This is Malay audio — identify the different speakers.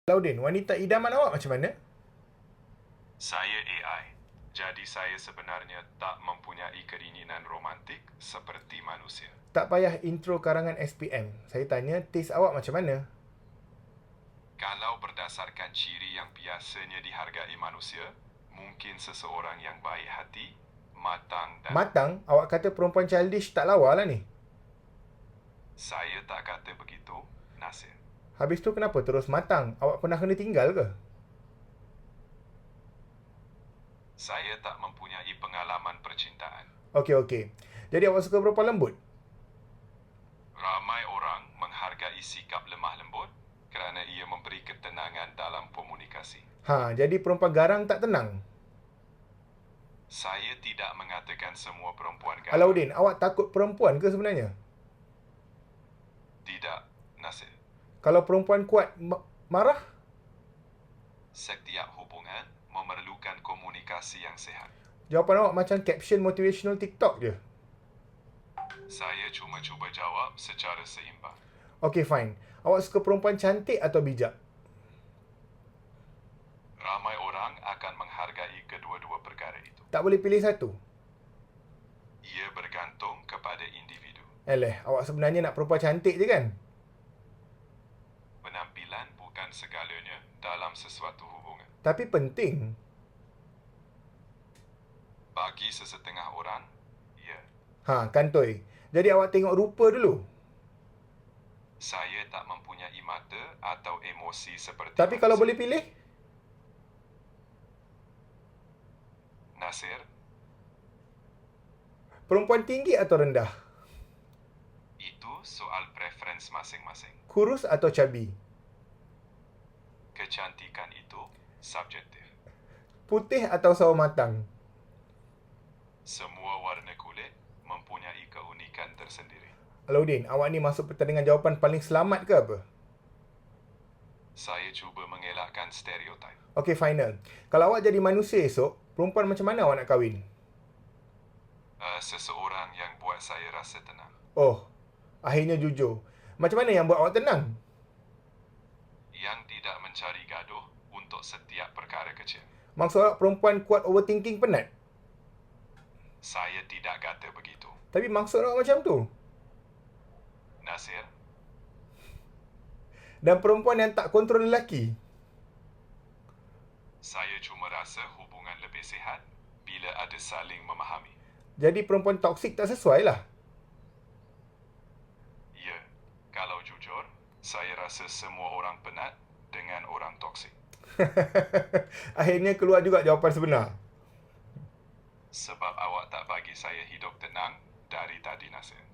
Speaker 1: Laudin, wanita idaman awak macam mana?
Speaker 2: Saya AI. Jadi saya sebenarnya tak mempunyai keinginan romantik seperti manusia.
Speaker 1: Tak payah intro karangan SPM. Saya tanya, taste awak macam mana?
Speaker 2: Kalau berdasarkan ciri yang biasanya dihargai manusia, mungkin seseorang yang baik hati, matang dan...
Speaker 1: Matang? Awak kata perempuan childish tak lawa lah ni.
Speaker 2: Saya tak kata begitu, Nasir.
Speaker 1: Habis tu kenapa terus matang? Awak pernah kena tinggal ke?
Speaker 2: Saya tak mempunyai pengalaman percintaan.
Speaker 1: Okey. Jadi awak suka perempuan lembut?
Speaker 2: Ramai orang menghargai sikap lemah lembut kerana ia memberi ketenangan dalam komunikasi.
Speaker 1: Jadi perempuan garang tak tenang?
Speaker 2: Saya tidak mengatakan semua perempuan garang.
Speaker 1: Alauddin, awak takut perempuan ke sebenarnya?
Speaker 2: Tidak, Nasir.
Speaker 1: Kalau perempuan kuat marah?
Speaker 2: Setiap hubungan memerlukan komunikasi yang sehat.
Speaker 1: Jawapan awak macam caption motivational TikTok je.
Speaker 2: Saya cuma cuba jawab secara seimbang.
Speaker 1: Okey, fine. Awak suka perempuan cantik atau bijak?
Speaker 2: Ramai orang akan menghargai kedua-dua perkara itu.
Speaker 1: Tak boleh pilih satu?
Speaker 2: Ia bergantung kepada individu.
Speaker 1: Awak sebenarnya nak perempuan cantik je kan?
Speaker 2: Penampilan bukan segalanya dalam sesuatu hubungan.
Speaker 1: Tapi penting.
Speaker 2: Bagi sesetengah orang, ya.
Speaker 1: Kantoi. Jadi awak tengok rupa dulu.
Speaker 2: Saya tak mempunyai mata atau emosi seperti
Speaker 1: Tapi kalau boleh pilih?
Speaker 2: Nasir,
Speaker 1: Perempuan tinggi atau rendah?
Speaker 2: itu soal preference masing-masing.
Speaker 1: Kurus atau chubby?
Speaker 2: Kecantikan itu subjektif.
Speaker 1: Putih atau sawo matang?
Speaker 2: Semua warna kulit mempunyai keunikan tersendiri.
Speaker 1: Alauddin, awak ni masuk pertandingan jawapan paling selamat ke apa?
Speaker 2: Saya cuba mengelakkan stereotip.
Speaker 1: Okey, final. Kalau awak jadi manusia esok, perempuan macam mana awak nak kahwin?
Speaker 2: Seseorang yang buat saya rasa tenang.
Speaker 1: Oh, akhirnya jujur. Macam mana yang buat awak tenang?
Speaker 2: Yang tidak mencari gaduh untuk setiap perkara kecil.
Speaker 1: Maksud awak perempuan kuat overthinking penat?
Speaker 2: Saya tidak kata begitu.
Speaker 1: Tapi maksud awak macam tu?
Speaker 2: Nasir,
Speaker 1: Dan perempuan yang tak kontrol lelaki?
Speaker 2: saya cuma rasa hubungan lebih sihat bila ada saling memahami.
Speaker 1: Jadi perempuan toksik tak sesuai lah.
Speaker 2: Ya, kalau jujur, saya rasa semua orang penat dengan orang toksik.
Speaker 1: Akhirnya keluar juga jawapan sebenar.
Speaker 2: Sebab awak tak bagi saya hidup tenang dari tadi, Nasir.